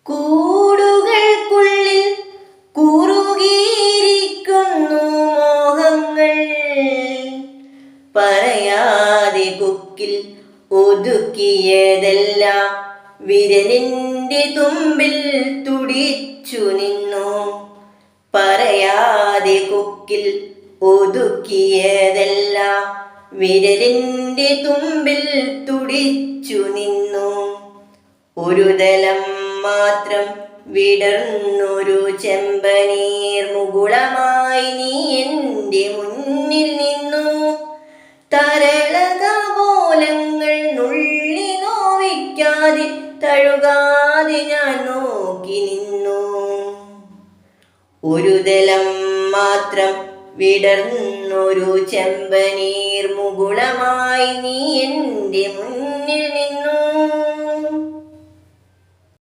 കൂടുകൾക്കുള്ളിൽ കുറുകിയിരിക്കുന്നു മോഹങ്ങൾ. പറയാതെ കൊക്കിൽ ഒതുക്കിയതെല്ലാം വിരലിൻ്റെ തുമ്പിൽ തുടിച്ചു നിന്നു. പറയാതെ കൊക്കിൽ ഒതുക്കിയതെല്ലാം വിരലിൻ്റെ തുമ്പിൽ തുടിച്ചു നിന്നു. ഒരു ദലം മാത്രം വിടർന്നൊരു ചെമ്പനീർ മുകുളമായി നീ എൻ്റെ മുന്നിൽ നിന്നു. തരളകപോലങ്ങൾ നുള്ളി നോവിക്കാതെ തഴുകാതെ ഞാൻ നോക്കി നിന്നു. ഒരു ദലം മാത്രം വിടർന്നൊരു ചെമ്പനീർ മുകുളമായി നീ എൻ്റെ മുന്നിൽ നിന്നു.